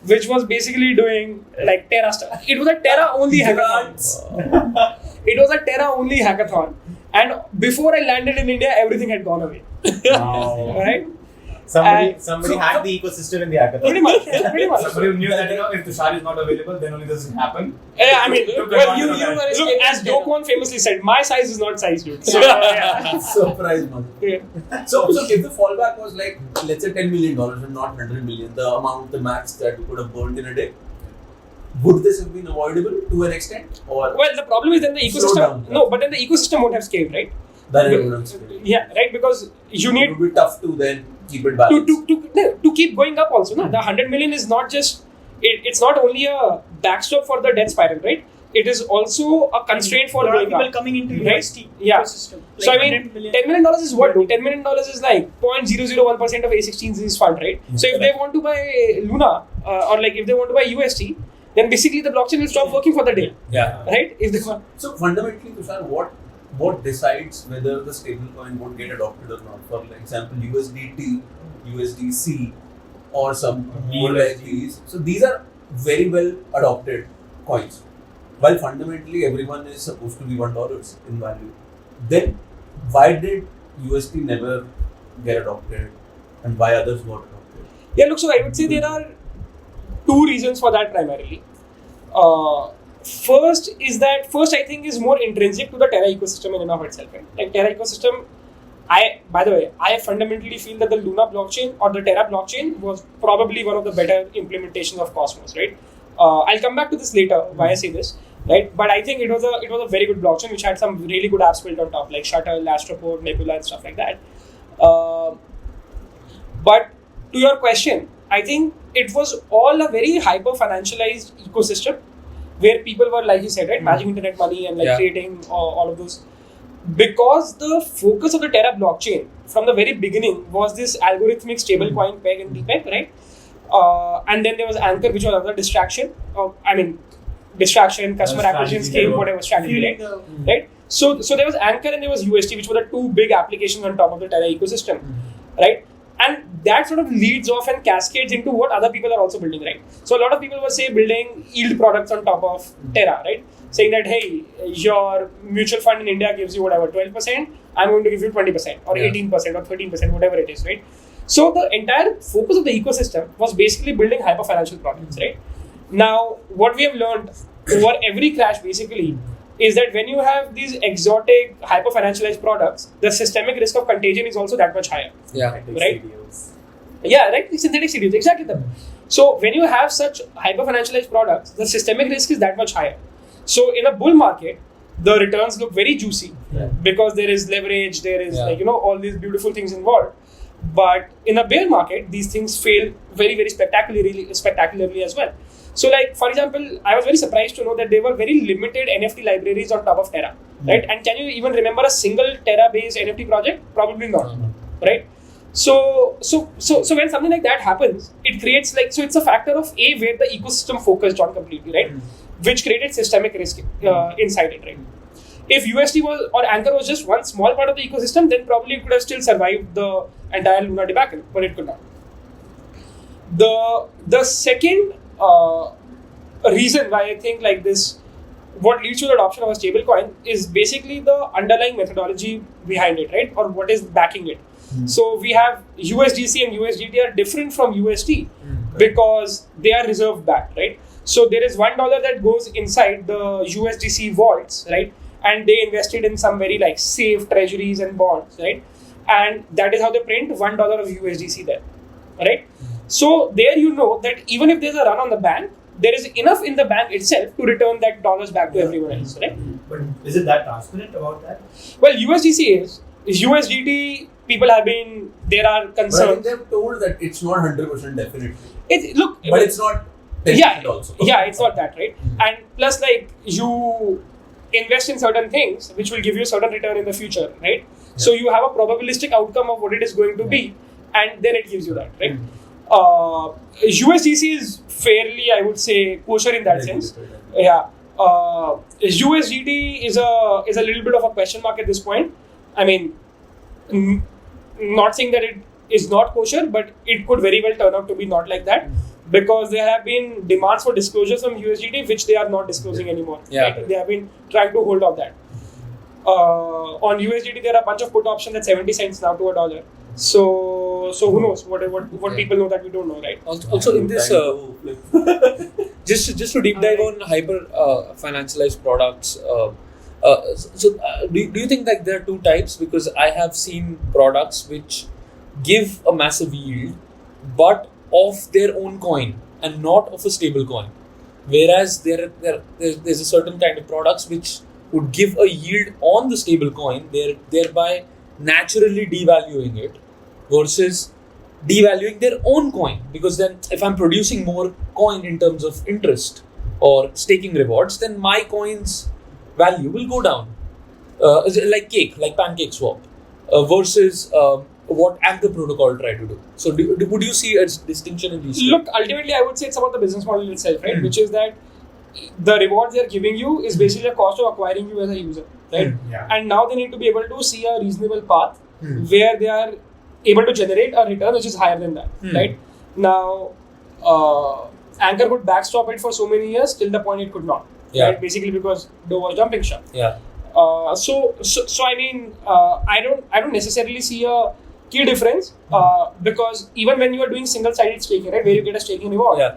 which was basically doing like Terra stuff. It was a Terra only hackathon. It was a Terra only hackathon. And before I landed in India, everything had gone away. Right? Somebody hacked the ecosystem in the hackathon. Pretty much. Pretty much. Somebody who knew that if Tushar is not available, then only this will happen. Yeah, I mean, well, you were look, as 𝙃𝙁 famously said, my size is not size, dude. So, yeah. Surprise, man. Yeah. So if the fallback was like, let's say $10 million and not $100 million, the max that you could have burned in a day, would this have been avoidable to an extent? Or Well, the problem is then the Slow ecosystem. down. No, but then the ecosystem won't have scaled, right? then it would have scaled. Yeah, right. Because you It need would be tough to then keep it balanced. to keep going up also. No? The 100 million is not just. It's not only a backstop for the death spiral, right? It is also a constraint for A lot of going people up. coming into Right? UST Yeah. ecosystem. So I Like mean, $100 million. $10 million is what? Though? $10 million is like 0.001% of A16Z's fund, right? So if they want to buy Luna or like if they want to buy UST, then basically the blockchain will stop working for the day, Yeah. right? If they want. So fundamentally, Tushar, what decides whether the stablecoin would get adopted or not? For example, USDT, USDC, or some more like these. So these are very well adopted coins. While fundamentally everyone is supposed to be $1 in value, then why did UST never get adopted, and why others got adopted? Yeah, look, so I would say there are two reasons for that primarily. First I think is more intrinsic to the Terra ecosystem in and of itself. Right? Like Terra ecosystem, I fundamentally feel that the Luna blockchain or the Terra blockchain was probably one of the better implementations of Cosmos, right? I'll come back to this later, why I say this, right? But I think it was a very good blockchain which had some really good apps built on top, like Shuttle, Astroport, Nebula, and stuff like that. But to your question, I think it was all a very hyper financialized ecosystem where people were, like you said, right, magic internet money and like creating all of those. Because the focus of the Terra blockchain from the very beginning was this algorithmic stablecoin peg and depeg, right? And then there was Anchor, which was another distraction. Distraction, customer acquisition scheme, whatever strategy, right? Right? So there was Anchor and there was UST, which were the two big applications on top of the Terra ecosystem, right? And that sort of leads off and cascades into what other people are also building, right? So a lot of people were, say, building yield products on top of Terra, right? Saying that, hey, your mutual fund in India gives you whatever, 12%, I'm going to give you 20% or 18% or 13%, whatever it is, right? So the entire focus of the ecosystem was basically building hyper financial products, right? Now, what we have learned over every crash basically is that when you have these exotic hyper financialized products, the systemic risk of contagion is also that much higher. Yeah. Right? Yeah, right? Synthetic CDs, exactly that. So when you have such hyper financialized products, the systemic risk is that much higher. So in a bull market, the returns look very juicy because there is leverage, there is all these beautiful things involved. But in a bear market, these things fail very, very spectacularly as well. So like, for example, I was very surprised to know that there were very limited NFT libraries on top of Terra, right? And can you even remember a single Terra-based NFT project? Probably not, right? So when something like that happens, it creates so it's a factor of where the ecosystem focused on completely, right? Which created systemic risk inside it, right? If UST was or Anchor was just one small part of the ecosystem, then probably it could have still survived the entire Luna debacle, but it could not. The second reason why I think like this, what leads to the adoption of a stablecoin is basically the underlying methodology behind it, right? Or what is backing it. So we have USDC and USDT are different from UST because they are reserve backed, right? So there is $1 that goes inside the USDC vaults, right? And they invested in some very safe treasuries and bonds, right? And that is how they print $1 of USDC there, right? So there you know that even if there's a run on the bank, there is enough in the bank itself to return that dollars back to everyone else, right? But is it that transparent about that? Well, USDC is. USDT, people have been, there are But I think concerns. they've told that it's not 100% definitely. Look, But it's not 10% also. Yeah, it's not that, right? And plus, like, you invest in certain things which will give you a certain return in the future, right? So you have a probabilistic outcome of what it is going to be, and then it gives you that, right? USDC is fairly, I would say, kosher in that sense. Yeah. USDT is a little bit of a question mark at this point. I mean, not saying that it is not kosher, but it could very well turn out to be not like that, because there have been demands for disclosures from USDT which they are not disclosing anymore. Yeah. Right? They have been trying to hold off that. On USDT, there are a bunch of put options at 70 cents now to $1. So who knows what people know that we don't know, right? Also in this, just to deep dive on hyper financialized products. Do you think like there are two types? Because I have seen products which give a massive yield, but of their own coin and not of a stable coin. Whereas there's a certain kind of products which would give a yield on the stable coin, thereby naturally devaluing it, versus devaluing their own coin. Because then if I'm producing more coin in terms of interest or staking rewards, then my coin's value will go down. Like pancake swap, versus what Anchor protocol tried to do. So would you see a distinction in these two? Look, ultimately, I would say it's about the business model itself, right? Which is that the rewards they're giving you is basically the cost of acquiring you as a user, right? Yeah. And now they need to be able to see a reasonable path where they are able to generate a return which is higher than that, right? Now, Anchor could backstop it for so many years till the point it could not, right? Basically because Doe was dumping stuff. Yeah. So I mean, I don't necessarily see a key difference, because even when you are doing single-sided staking, right, where you get a staking reward,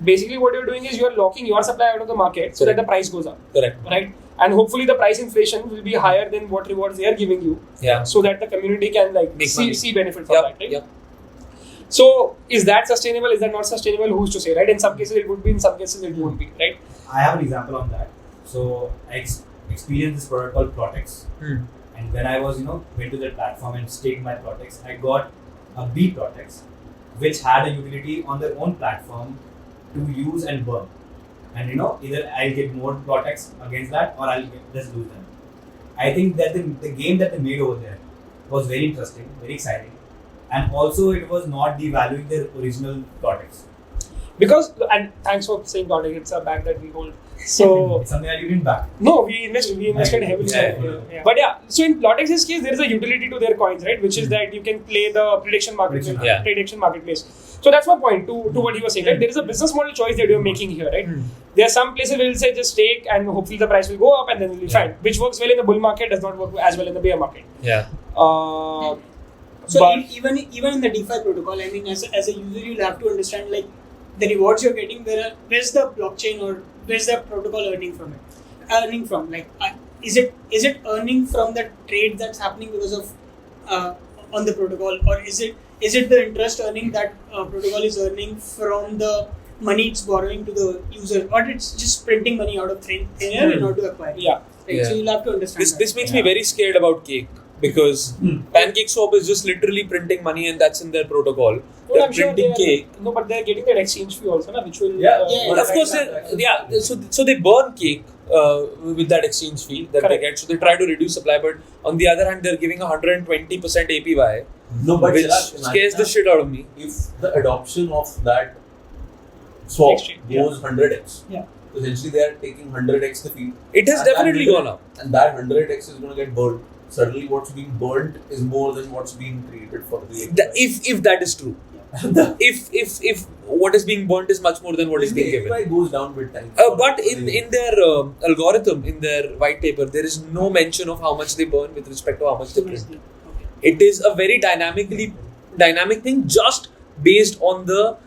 basically what you're doing is you're locking your supply out of the market so that the price goes up. Correct. Right? And hopefully the price inflation will be higher than what rewards they are giving you. Yeah. So that the community can like Make money. see benefit from that, right? Yeah. So is that sustainable? Is that not sustainable? Who's to say, right? In some cases it would be, in some cases it won't be, right? I have an example on that. So I experienced this product called Plotex. And when I was, went to the platform and staked my Plotex, I got a B Plotex, which had a utility on their own platform to use and burn. And either I'll get more Plotex against that, or I'll just lose them. I think that the game that they made over there was very interesting, very exciting, and also it was not devaluing their original Plotex. Because, and thanks for saying Plotex, it's a bag that we hold. So It's something that you didn't back. no, we invested heavily. Yeah. But yeah, so in Plotex's case, there is a utility to their coins, right? Which is that you can play the prediction marketplace. So that's my point to what he was saying, right? There is a business model choice that you're making here, right? There are some places where will say just stake and hopefully the price will go up and then it'll be fine. Which works well in the bull market, does not work as well in the bear market. Yeah. So even in the DeFi protocol, I mean, as a user, you'll have to understand like the rewards you're getting. Where's the blockchain or where's the protocol earning from? Like, is it earning from the trade that's happening because of on the protocol, or is it the interest earning that protocol is earning from the money it's borrowing to the user, or it's just printing money out of thin air in order to acquire it? Yeah. Right? So you'll have to understand. This makes me very scared about Cake, because Pancake Swap is just literally printing money and that's in their protocol. No, They're I'm sure printing Cake. No, but they're getting that exchange fee also, which will. Of course, so they burn Cake with that exchange fee that they get. So they try to reduce supply, but on the other hand, they're giving 120% APY, which scares the shit out of me. If the adoption of that swap Exchange, goes 100x, Yeah. essentially they are taking 100x the fee. It has And that definitely will- gone up. And that 100x is going to get burnt. Suddenly, what's being burnt is more than what's being created for the If that is true, if what is being burnt is much more than what is being given. APY goes down with time. But in their algorithm, in their white paper, there is no mention of how much they burn with respect to how much they print. It is a very dynamic thing, just based on the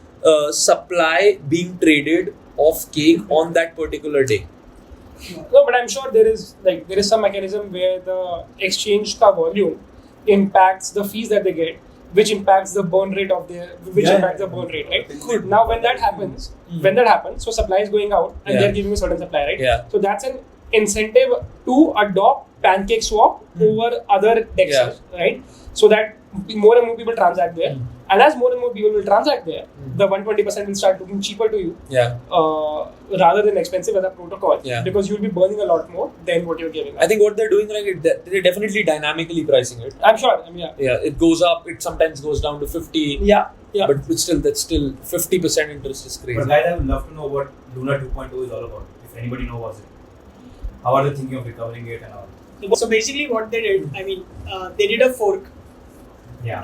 supply being traded of Cake on that particular day. No, but I'm sure there is some mechanism where the exchange ka volume impacts the fees that they get. which impacts the burn rate of their, right? Good. Now when that happens, so supply is going out and they're giving a certain supply, right? Yeah. So that's an incentive to adopt pancake swap over other dexes, right? So that more and more people transact there. And as more and more people will transact there, the 120% will start looking cheaper to you rather than expensive as a protocol because you'll be burning a lot more than what you're giving. I think what they're doing, like, they're definitely dynamically pricing it. I'm sure. Yeah, it goes up, it sometimes goes down to 50. But that's still 50% interest is crazy. But guys, I would love to know what Luna 2.0 is all about. If anybody knows it. How are they thinking of recovering it and all? So basically what they did, they did a fork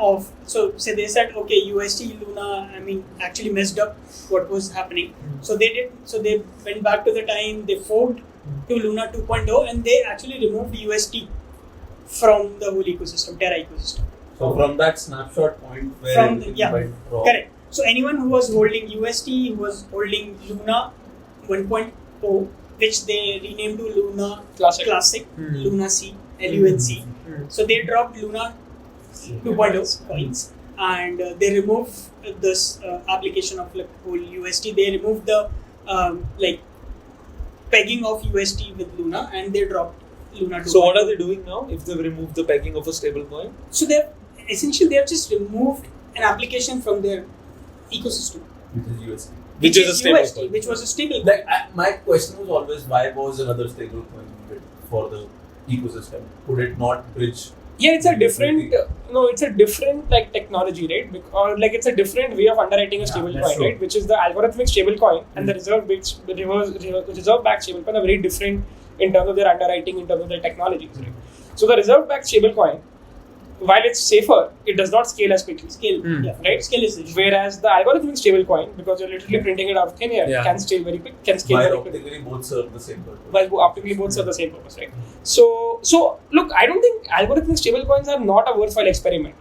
of, so they said, okay, UST Luna, actually messed up what was happening. So they went back to the time, they forked to Luna 2.0 and they actually removed UST from the whole ecosystem, Terra ecosystem. So from that snapshot point where went wrong. Correct. So anyone who was holding UST, who was holding Luna 1.0, which they renamed to Luna Classic, Luna C, LUNC. So they dropped Luna 2.0 coins and they removed this application of like whole UST. They removed the pegging of UST with Luna and they dropped Luna 2.0. So what are they doing now if they've removed the pegging of a stable coin? So they have just removed an application from their ecosystem. Which is UST. Which is a stable UST, coin. which was a stable coin. Like, my question was always, why was another stable coin needed for the ecosystem? Could it not bridge? Yeah, it's a different like technology, right? Or like it's a different way of underwriting a stable coin, right? Which is the algorithmic stable coin and the reserve-backed stable coin are very different in terms of their underwriting, in terms of their technologies, right? So the reserve-backed stable coin, while it's safer, it does not scale as quickly. Right? Scale is the issue. Whereas the algorithmic stable coin, because you're literally printing it out of thin air, can scale very quick, While optically both serve the same purpose. While optically both serve the same purpose, right? So look, I don't think algorithmic stable coins are not a worthwhile experiment.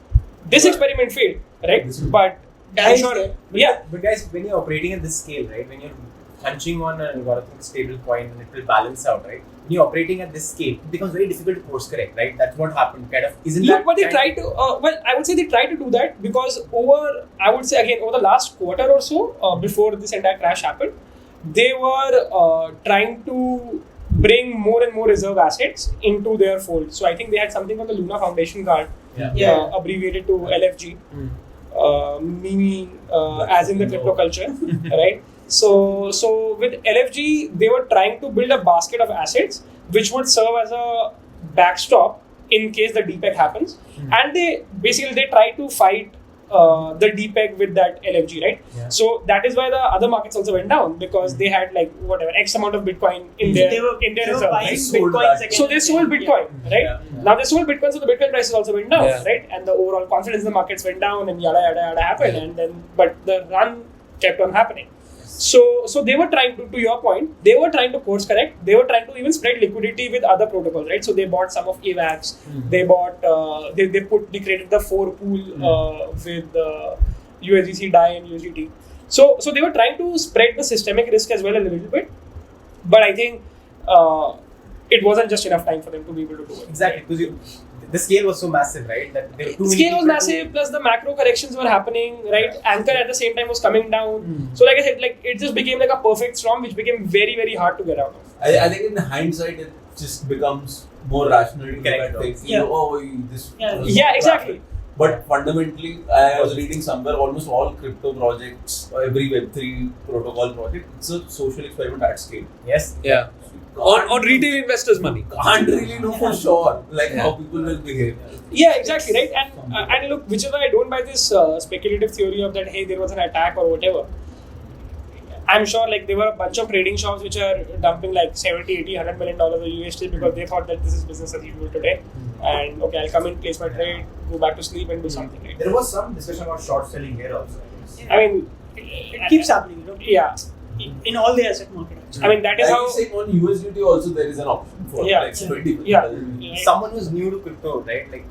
This experiment failed, right? But I'm sure, But guys, when you're operating at this scale, right? When you're punching on an algorithmic stable coin and it will balance out, right? When you're operating at this scale, it becomes very difficult to course correct, right? That's what happened, kind of. But they tried to. I would say they tried to do that because over the last quarter or so, before this entire crash happened, they were trying to bring more and more reserve assets into their fold. So I think they had something called the Luna Foundation card, abbreviated to LFG, meaning as in the crypto culture, right? So with LFG, they were trying to build a basket of assets which would serve as a backstop in case the DPEG happens. And they try to fight the DPEG with that LFG, right? So that is why the other markets also went down because they had like whatever X amount of Bitcoin in their reserve. Right? So they sold Bitcoin, right? Now they sold Bitcoin, so the Bitcoin prices also went down, right? And the overall confidence in the markets went down, and yada yada yada happened, and then but the run kept on happening. So they were trying to your point, they were trying to course correct. They were trying to even spread liquidity with other protocols, right? So they bought some of AVAX. They bought, they created the 4 pool with USDC, DAI and USDT. So they were trying to spread the systemic risk as well a little bit. But I think it wasn't just enough time for them to be able to do it. Exactly, because the scale was so massive, right? That there were too many scale was massive, plus the macro corrections were happening, right? Anchor at the same time was coming down. So like I said, like it just became like a perfect storm, which became very, very hard to get out of. I think in hindsight, it just becomes more rational to look at things. Exactly. But fundamentally, I was reading somewhere, almost all crypto projects, every Web3 protocol project, it's a social experiment at scale. Yes. Yeah. On retail investors' money. Can't really know for sure how people will behave. Yeah, exactly, right? And look, which is why I don't buy this speculative theory of that, hey, there was an attack or whatever. I'm sure like there were a bunch of trading shops which are dumping like 70, 80, $100 million of USD because they thought that this is business as usual today. And okay, I'll come in, place my trade, go back to sleep and do something, right? There was some discussion about short selling here also. I mean, it keeps happening, you know? Yeah. In all the asset market. I mean, that is how. Saying on USDT also there is an option for like 20%. Someone who's new to crypto, right? Like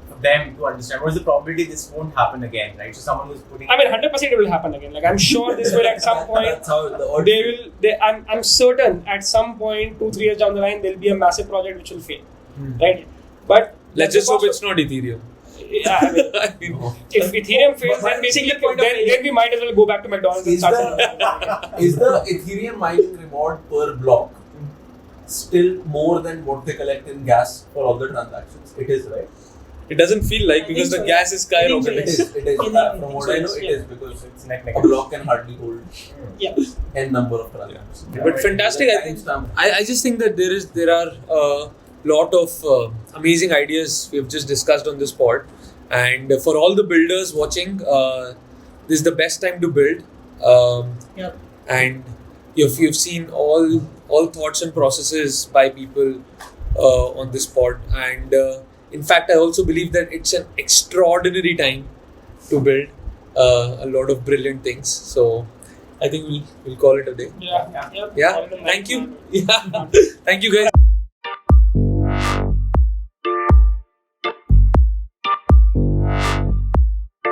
for them to understand what is the probability this won't happen again, right? So someone who's putting. I mean, 100% it will happen again. Like I'm sure this will at some point. That's how the I'm certain at some point 2-3 years down the line there will be a massive project which will fail, right? But let's just hope it's not Ethereum. Yeah, I mean, I mean, if Ethereum fails, But then basically single point of then we might as well go back to McDonald's and Is start the, is the Ethereum mining reward per block still more than what they collect in gas for all the transactions? It is, right? it doesn't feel like I because think the so, gas is I think so, skyrocketing. It is. It is. In the- From what I know, it yeah. is because It's neck a block can hardly hold Yeah. n number of transactions. But fantastic. I think I just think that there are a lot of amazing ideas we have just discussed on this pod, and for all the builders watching, this is the best time to build. Yeah. And you've seen all thoughts and processes by people on this pod, and in fact, I also believe that it's an extraordinary time to build a lot of brilliant things. So I think we'll call it a day. Yeah. Yeah. Thank you. Yeah. Thank you, guys.